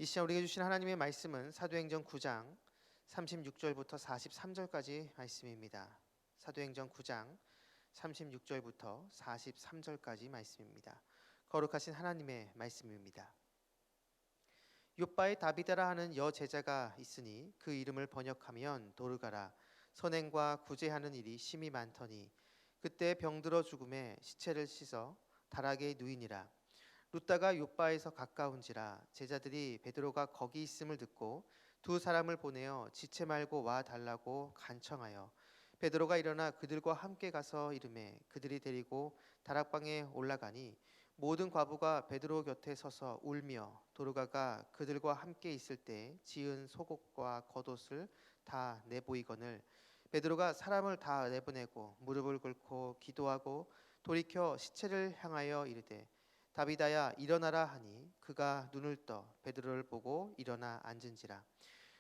이 시간 우리에게 주신 하나님의 말씀은 사도행전 9장 36절부터 43절까지 말씀입니다. 사도행전 9장 36절부터 43절까지 말씀입니다. 거룩하신 하나님의 말씀입니다. 욥바에 다비다라 하는 여제자가 있으니 그 이름을 번역하면 도르가라. 선행과 구제하는 일이 심히 많더니 그때 병들어 죽음에 시체를 씻어 다락에 누이니라. 룻다가 욥바에서 가까운지라 제자들이 베드로가 거기 있음을 듣고 두 사람을 보내어 지체 말고 와 달라고 간청하여 베드로가 일어나 그들과 함께 가서 이르매 그들이 데리고 다락방에 올라가니 모든 과부가 베드로 곁에 서서 울며 도르가가 그들과 함께 있을 때 지은 속옷과 겉옷을 다 내보이거늘 베드로가 사람을 다 내보내고 무릎을 꿇고 기도하고 돌이켜 시체를 향하여 이르되 다비다야 일어나라 하니 그가 눈을 떠 베드로를 보고 일어나 앉은지라.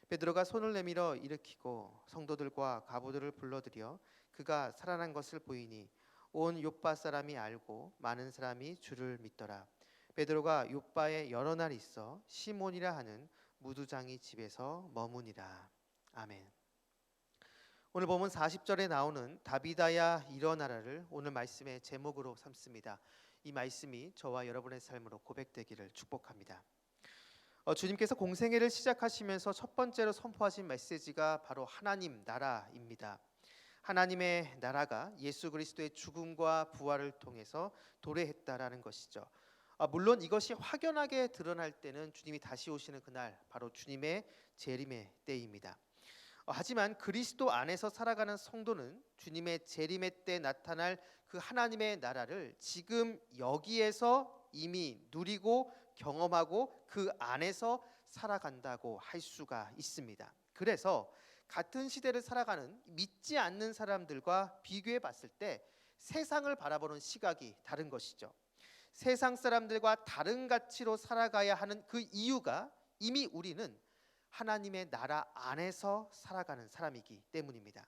베드로가 손을 내밀어 일으키고 성도들과 과부들을 불러들여 그가 살아난 것을 보이니 온 욥바 사람이 알고 많은 사람이 주를 믿더라. 베드로가 욥바에 여러 날 있어 시몬이라 하는 무두장이 집에서 머무니라. 아멘. 오늘 본문 40절에 나오는 다비다야 일어나라를 오늘 말씀의 제목으로 삼습니다. 이 말씀이 저와 여러분의 삶으로 고백되기를 축복합니다. 주님께서 공생애를 시작하시면서 첫 번째로 선포하신 메시지가 바로 하나님 나라입니다. 하나님의 나라가 예수 그리스도의 죽음과 부활을 통해서 도래했다라는 것이죠. 물론 이것이 확연하게 드러날 때는 주님이 다시 오시는 그날, 바로 주님의 재림의 때입니다. 하지만 그리스도 안에서 살아가는 성도는 주님의 재림의 때 나타날 그 하나님의 나라를 지금 여기에서 이미 누리고 경험하고 그 안에서 살아간다고 할 수가 있습니다. 그래서 같은 시대를 살아가는 믿지 않는 사람들과 비교해 봤을 때 세상을 바라보는 시각이 다른 것이죠. 세상 사람들과 다른 가치로 살아가야 하는 그 이유가 이미 우리는 하나님의 나라 안에서 살아가는 사람이기 때문입니다.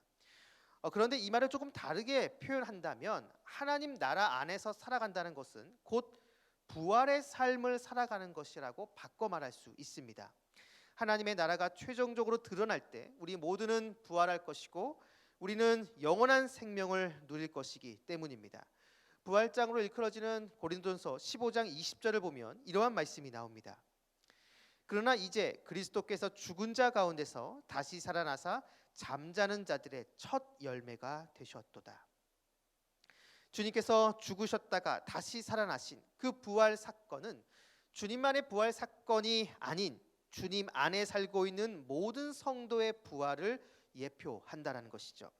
그런데 이 말을 조금 다르게 표현한다면 하나님 나라 안에서 살아간다는 것은 곧 부활의 삶을 살아가는 것이라고 바꿔 말할 수 있습니다. 하나님의 나라가 최종적으로 드러날 때 우리 모두는 부활할 것이고 우리는 영원한 생명을 누릴 것이기 때문입니다. 부활장으로 일컬어지는 고린도전서 15장 20절을 보면 이러한 말씀이 나옵니다. 그러나 이제 그리스도께서 죽은 자 가운데서 다시 살아나사 잠자는 자들의 첫 열매가 되셨도다. 주님께서 죽으셨다가 다시 살아나신 그 부활 사건은 주님만의 부활 사건이 아닌 주님 안에 살고 있는 모든 성도의 부활을 예표한다는 것이죠.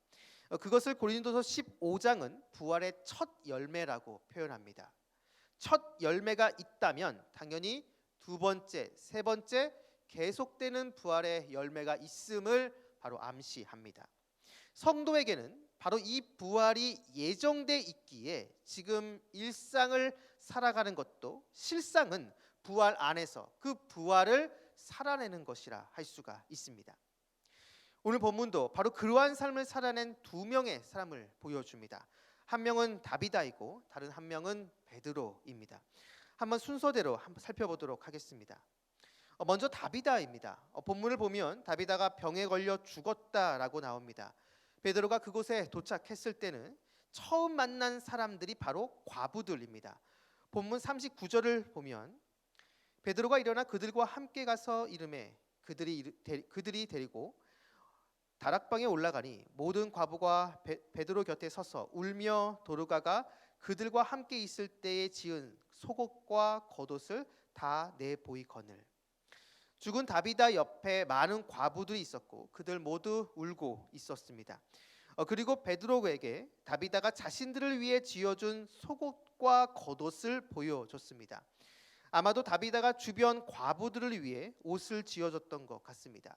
그것을 고린도서 15장은 부활의 첫 열매라고 표현합니다. 첫 열매가 있다면 당연히 두 번째, 세 번째 계속되는 부활의 열매가 있음을 바로 암시합니다. 성도에게는 바로 이 부활이 예정돼 있기에 지금 일상을 살아가는 것도 실상은 부활 안에서 그 부활을 살아내는 것이라 할 수가 있습니다. 오늘 본문도 바로 그러한 삶을 살아낸 두 명의 사람을 보여줍니다. 한 명은 다비다이고 다른 한 명은 베드로입니다. 한번 순서대로 한번 살펴보도록 하겠습니다. 먼저 다비다입니다. 본문을 보면 다비다가 병에 걸려 죽었다라고 나옵니다. 베드로가 그곳에 도착했을 때는 처음 만난 사람들이 바로 과부들입니다. 본문 39절을 보면 베드로가 일어나 그들과 함께 가서 이르매 그들이 데리고 다락방에 올라가니 모든 과부가 베드로 곁에 서서 울며 도르가가 그들과 함께 있을 때에 지은 속옷과 겉옷을 다 내보이거늘. 죽은 다비다 옆에 많은 과부들이 있었고 그들 모두 울고 있었습니다. 그리고 베드로에게 다비다가 자신들을 위해 지어준 속옷과 겉옷을 보여줬습니다. 아마도 다비다가 주변 과부들을 위해 옷을 지어줬던 것 같습니다.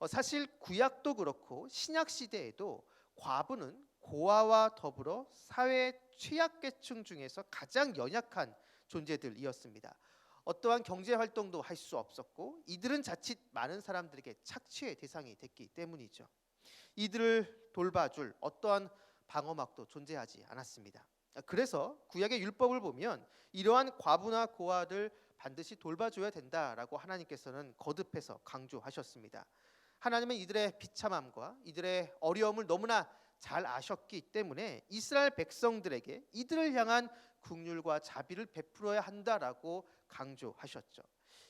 사실 구약도 그렇고 신약 시대에도 과부는 고아와 더불어 사회 취약계층 중에서 가장 연약한 존재들이었습니다. 어떠한 경제 활동도 할 수 없었고 이들은 자칫 많은 사람들에게 착취의 대상이 됐기 때문이죠. 이들을 돌봐줄 어떠한 방어막도 존재하지 않았습니다. 그래서 구약의 율법을 보면 이러한 과부나 고아들 반드시 돌봐줘야 된다라고 하나님께서는 거듭해서 강조하셨습니다. 하나님은 이들의 비참함과 이들의 어려움을 너무나 잘 아셨기 때문에 이스라엘 백성들에게 이들을 향한 긍휼과 자비를 베풀어야 한다라고 강조하셨죠.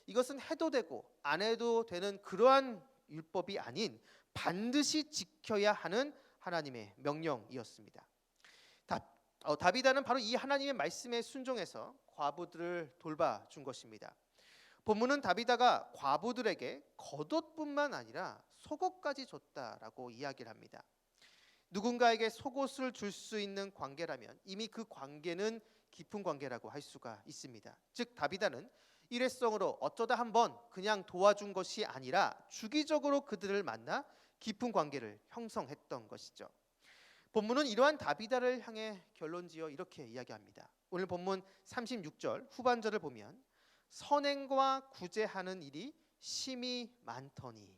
이것은 해도 되고 안 해도 되는 그러한 율법이 아닌 반드시 지켜야 하는 하나님의 명령이었습니다. 다비다는 바로 이 하나님의 말씀에 순종해서 과부들을 돌봐준 것입니다. 본문은 다비다가 과부들에게 겉옷뿐만 아니라 속옷까지 줬다라고 이야기를 합니다. 누군가에게 속옷을 줄 수 있는 관계라면 이미 그 관계는 깊은 관계라고 할 수가 있습니다. 즉 다비다는 일회성으로 어쩌다 한번 그냥 도와준 것이 아니라 주기적으로 그들을 만나 깊은 관계를 형성했던 것이죠. 본문은 이러한 다비다를 향해 결론지어 이렇게 이야기합니다. 오늘 본문 36절 후반절을 보면 선행과 구제하는 일이 심히 많더니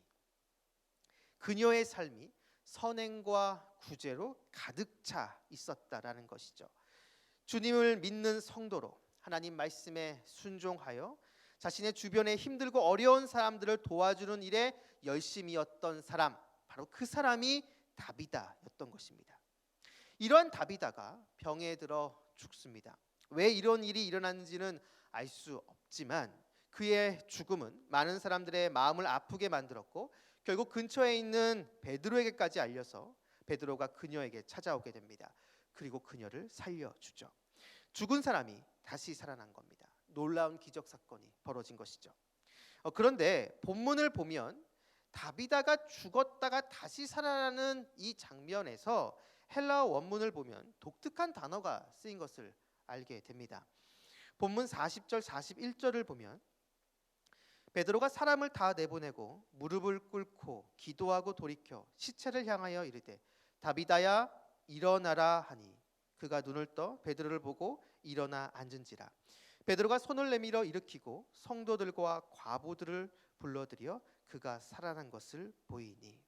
그녀의 삶이 선행과 구제로 가득 차 있었다라는 것이죠. 주님을 믿는 성도로 하나님 말씀에 순종하여 자신의 주변에 힘들고 어려운 사람들을 도와주는 일에 열심이었던 사람, 바로 그 사람이 다비다였던 것입니다. 이러한 다비다가 병에 들어 죽습니다. 왜 이런 일이 일어났는지는 알 수 없지만 그의 죽음은 많은 사람들의 마음을 아프게 만들었고 결국 근처에 있는 베드로에게까지 알려서 베드로가 그녀에게 찾아오게 됩니다. 그리고 그녀를 살려주죠. 죽은 사람이 다시 살아난 겁니다. 놀라운 기적 사건이 벌어진 것이죠. 그런데 본문을 보면 다비다가 죽었다가 다시 살아나는 이 장면에서 헬라어 원문을 보면 독특한 단어가 쓰인 것을 알게 됩니다. 본문 40절 41절을 보면 베드로가 사람을 다 내보내고 무릎을 꿇고 기도하고 돌이켜 시체를 향하여 이르되 다비다야 일어나라 하니 그가 눈을 떠 베드로를 보고 일어나 앉은지라. 베드로가 손을 내밀어 일으키고 성도들과 과부들을 불러들여 그가 살아난 것을 보이니.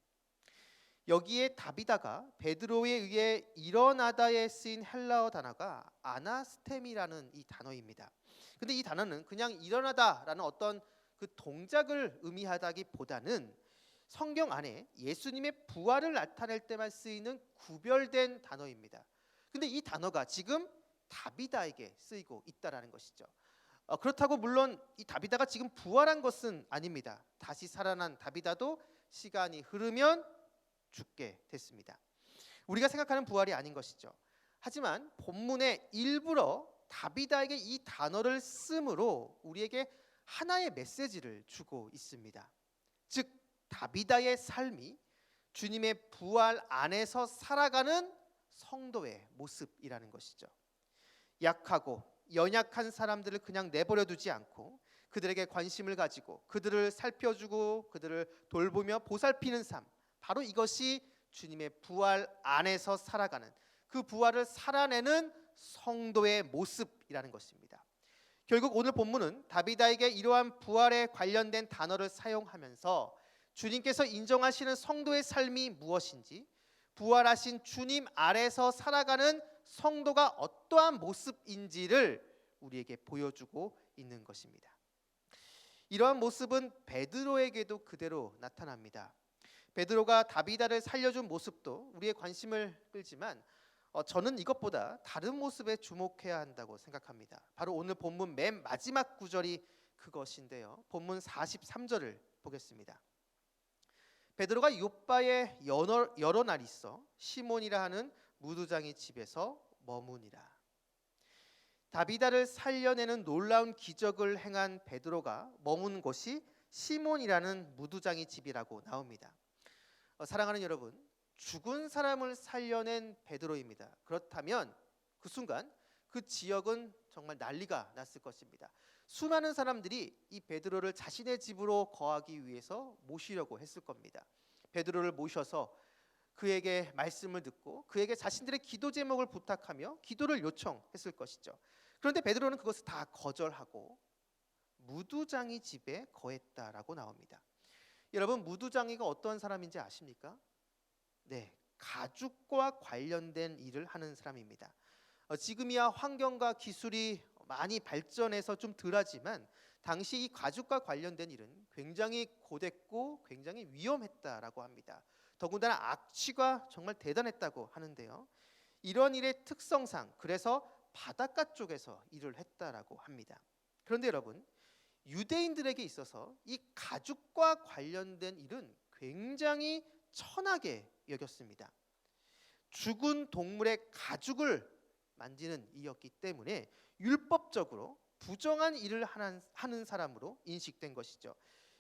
여기에 다비다가 베드로에 의해 일어나다에 쓰인 헬라어 단어가 아나스템이라는 이 단어입니다. 근데 이 단어는 그냥 일어나다라는 어떤 그 동작을 의미하다기보다는 성경 안에 예수님의 부활을 나타낼 때만 쓰이는 구별된 단어입니다. 근데 이 단어가 지금 다비다에게 쓰이고 있다라는 것이죠. 그렇다고 물론 이 다비다가 지금 부활한 것은 아닙니다. 다시 살아난 다비다도 시간이 흐르면 죽게 됐습니다. 우리가 생각하는 부활이 아닌 것이죠. 하지만 본문에 일부러 다비다에게 이 단어를 쓰므로 우리에게 하나의 메시지를 주고 있습니다. 즉 다비다의 삶이 주님의 부활 안에서 살아가는 성도의 모습이라는 것이죠. 약하고 연약한 사람들을 그냥 내버려 두지 않고 그들에게 관심을 가지고 그들을 살펴주고 그들을 돌보며 보살피는 삶, 바로 이것이 주님의 부활 안에서 살아가는, 그 부활을 살아내는 성도의 모습이라는 것입니다. 결국 오늘 본문은 다비다에게 이러한 부활에 관련된 단어를 사용하면서 주님께서 인정하시는 성도의 삶이 무엇인지, 부활하신 주님 아래서 살아가는 성도가 어떠한 모습인지를 우리에게 보여주고 있는 것입니다. 이러한 모습은 베드로에게도 그대로 나타납니다. 베드로가 다비다를 살려준 모습도 우리의 관심을 끌지만 저는 이것보다 다른 모습에 주목해야 한다고 생각합니다. 바로 오늘 본문 맨 마지막 구절이 그것인데요. 본문 43절을 보겠습니다. 베드로가 요빠에 여러 날 있어 시몬이라 하는 무두장의 집에서 머무니라. 다비다를 살려내는 놀라운 기적을 행한 베드로가 머문 곳이 시몬이라는 무두장의 집이라고 나옵니다. 사랑하는 여러분, 죽은 사람을 살려낸 베드로입니다. 그렇다면 그 순간 그 지역은 정말 난리가 났을 것입니다. 수많은 사람들이 이 베드로를 자신의 집으로 거하기 위해서 모시려고 했을 겁니다. 베드로를 모셔서 그에게 말씀을 듣고 그에게 자신들의 기도 제목을 부탁하며 기도를 요청했을 것이죠. 그런데 베드로는 그것을 다 거절하고 무두장이 집에 거했다라고 나옵니다. 여러분, 무두장이가 어떤 사람인지 아십니까? 네, 가죽과 관련된 일을 하는 사람입니다. 지금이야 환경과 기술이 많이 발전해서 좀 덜하지만 당시 이 가죽과 관련된 일은 굉장히 고됐고 굉장히 위험했다라고 합니다. 더군다나 악취가 정말 대단했다고 하는데요. 이런 일의 특성상 그래서 바닷가 쪽에서 일을 했다라고 합니다. 그런데 여러분, 유대인들에게 있어서 이 가죽과 관련된 일은 굉장히 천하게 여겼습니다. 죽은 동물의 가죽을 만지는 일이었기 때문에 율법적으로 부정한 일을 하는 사람으로 인식된 것이죠.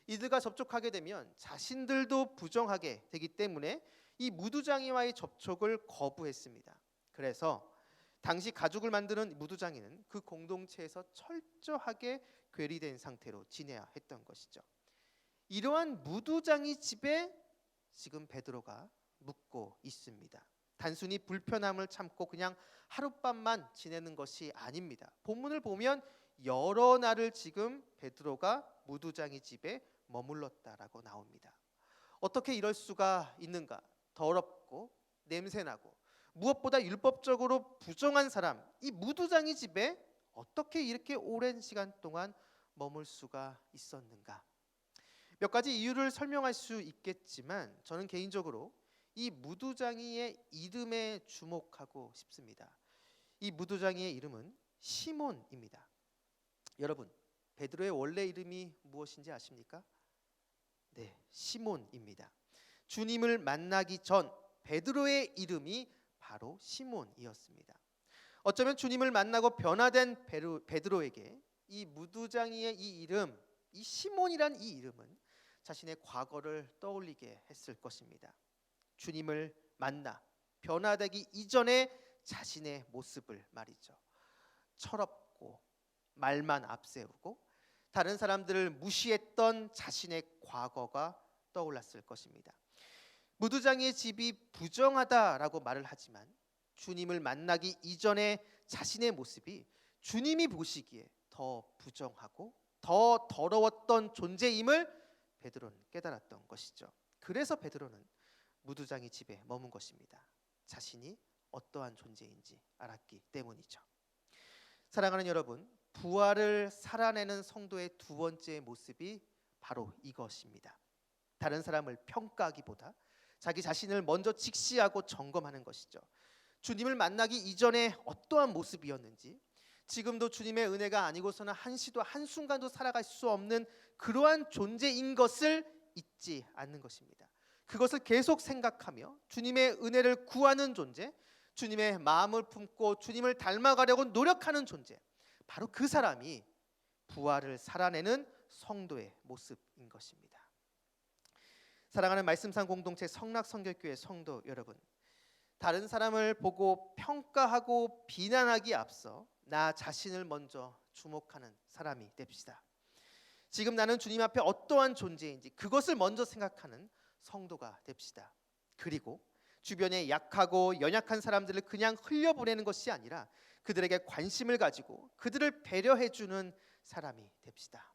이들과 접촉하게 되면 자신들도 부정하게 되기 때문에 이 무두장이와의 접촉을 거부했습니다. 그래서 당시 가죽을 만드는 무두장이는 그 공동체에서 철저하게 괴리된 상태로 지내야 했던 것이죠. 이러한 무두장이 집에 지금 베드로가 묵고 있습니다. 단순히 불편함을 참고 그냥 하룻밤만 지내는 것이 아닙니다. 본문을 보면 여러 날을 지금 베드로가 무두장이 집에 머물렀다라고 나옵니다. 어떻게 이럴 수가 있는가? 더럽고 냄새나고 무엇보다 율법적으로 부정한 사람, 이 무두장이 집에 어떻게 이렇게 오랜 시간 동안 머물 수가 있었는가? 몇 가지 이유를 설명할 수 있겠지만 저는 개인적으로 이 무두장이의 이름에 주목하고 싶습니다. 이 무두장이의 이름은 시몬입니다. 여러분, 베드로의 원래 이름이 무엇인지 아십니까? 네, 시몬입니다. 주님을 만나기 전 베드로의 이름이 바로 시몬이었습니다. 어쩌면 주님을 만나고 변화된 베드로에게 이 무두장이의 이 이름, 이 시몬이란 이 이름은 자신의 과거를 떠올리게 했을 것입니다. 주님을 만나 변화되기 이전의 자신의 모습을 말이죠. 철없고 말만 앞세우고 다른 사람들을 무시했던 자신의 과거가 떠올랐을 것입니다. 무두장이의 집이 부정하다라고 말을 하지만 주님을 만나기 이전의 자신의 모습이 주님이 보시기에 더 부정하고 더 더러웠던 존재임을 베드로는 깨달았던 것이죠. 그래서 베드로는 무두장이 집에 머문 것입니다. 자신이 어떠한 존재인지 알았기 때문이죠. 사랑하는 여러분, 부활을 살아내는 성도의 두 번째 모습이 바로 이것입니다. 다른 사람을 평가하기보다 자기 자신을 먼저 직시하고 점검하는 것이죠. 주님을 만나기 이전에 어떠한 모습이었는지, 지금도 주님의 은혜가 아니고서는 한시도 한순간도 살아갈 수 없는 그러한 존재인 것을 잊지 않는 것입니다. 그것을 계속 생각하며 주님의 은혜를 구하는 존재, 주님의 마음을 품고 주님을 닮아가려고 노력하는 존재, 바로 그 사람이 부활을 살아내는 성도의 모습인 것입니다. 사랑하는 말씀상 공동체 성락성결교회 성도 여러분, 다른 사람을 보고 평가하고 비난하기에 앞서 나 자신을 먼저 주목하는 사람이 됩시다. 지금 나는 주님 앞에 어떠한 존재인지 그것을 먼저 생각하는 성도가 됩시다. 그리고 주변에 약하고 연약한 사람들을 그냥 흘려보내는 것이 아니라 그들에게 관심을 가지고 그들을 배려해주는 사람이 됩시다.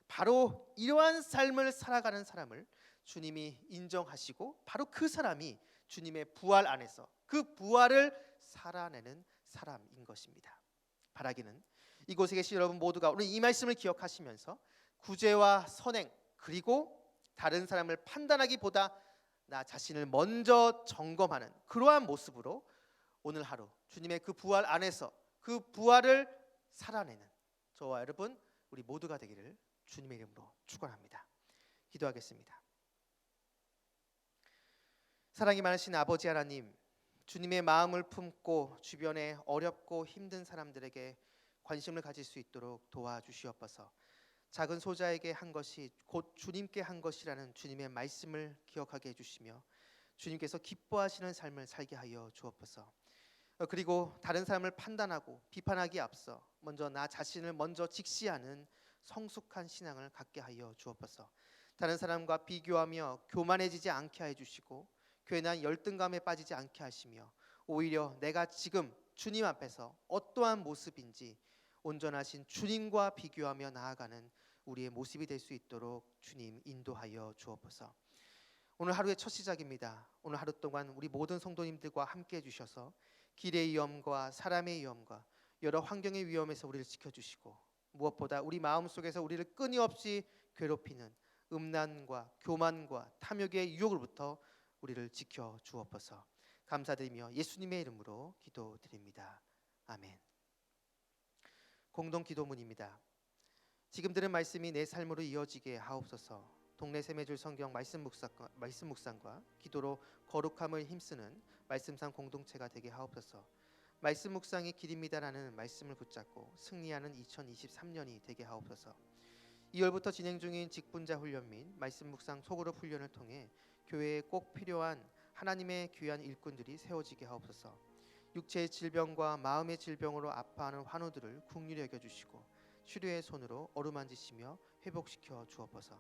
바로 이러한 삶을 살아가는 사람을 주님이 인정하시고 바로 그 사람이 주님의 부활 안에서 그 부활을 살아내는 사람인 것입니다. 바라기는 이곳에 계신 여러분 모두가 오늘 이 말씀을 기억하시면서 구제와 선행 그리고 다른 사람을 판단하기보다 나 자신을 먼저 점검하는 그러한 모습으로 오늘 하루 주님의 그 부활 안에서 그 부활을 살아내는 저와 여러분 우리 모두가 되기를 주님의 이름으로 축원합니다. 기도하겠습니다. 사랑이 많으신 아버지 하나님, 주님의 마음을 품고 주변에 어렵고 힘든 사람들에게 관심을 가질 수 있도록 도와주시옵소서. 작은 소자에게 한 것이 곧 주님께 한 것이라는 주님의 말씀을 기억하게 해주시며 주님께서 기뻐하시는 삶을 살게 하여 주옵소서. 그리고 다른 사람을 판단하고 비판하기에 앞서 먼저 나 자신을 먼저 직시하는 성숙한 신앙을 갖게 하여 주옵소서. 다른 사람과 비교하며 교만해지지 않게 해주시고 괜한 열등감에 빠지지 않게 하시며 오히려 내가 지금 주님 앞에서 어떠한 모습인지 온전하신 주님과 비교하며 나아가는 우리의 모습이 될 수 있도록 주님 인도하여 주옵소서. 오늘 하루의 첫 시작입니다. 오늘 하루 동안 우리 모든 성도님들과 함께 해주셔서 길의 위험과 사람의 위험과 여러 환경의 위험에서 우리를 지켜주시고 무엇보다 우리 마음속에서 우리를 끊임없이 괴롭히는 음란과 교만과 탐욕의 유혹으로부터 우리를 지켜 주옵소서. 감사드리며 예수님의 이름으로 기도드립니다. 아멘. 공동 기도문입니다. 지금 들은 말씀이 내 삶으로 이어지게 하옵소서. 동네 샘매줄 성경 말씀 묵상과 기도로 거룩함을 힘쓰는 말씀상 공동체가 되게 하옵소서. 말씀 묵상이 길입니다라는 말씀을 붙잡고 승리하는 2023년이 되게 하옵소서. 2월부터 진행 중인 직분자 훈련 및 말씀 묵상 소그룹 훈련을 통해 교회에 꼭 필요한 하나님의 귀한 일꾼들이 세워지게 하옵소서. 육체의 질병과 마음의 질병으로 아파하는 환우들을 긍휼히 여겨주시고 치료의 손으로 어루만지시며 회복시켜 주옵소서.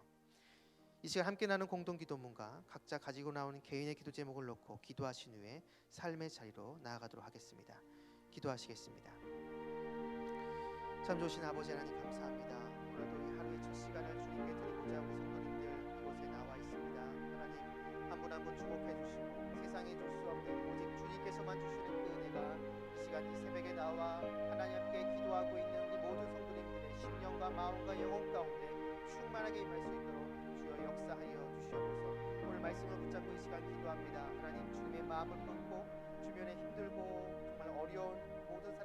이 시간 함께 나눈 공동기도문과 각자 가지고 나오는 개인의 기도 제목을 놓고 기도하신 후에 삶의 자리로 나아가도록 하겠습니다. 기도하시겠습니다. 참 좋으신 아버지 하나님 감사합니다. 오늘도 이 하루의 첫 시간을 주님께 드리고자 우리 성도님들 이곳에 나와 있습니다. 하나님 한 분 한 분 주목해 주시고 세상에 줄 수 없는 오직 주님께서만 주시는 그 은혜가 이 시간 이 새벽에 나와 하나님 함께 기도하고 있는 우리 모든 성도님들의 심령과 마음과 영혼 가운데 충만하게 임할 수 있도록 주여 역사하여 주시옵소서. 오늘 말씀을 붙잡고 이 시간 기도합니다. 하나님 주님의 마음을 품고 주변에 힘들고 정말 어려운 모든 사람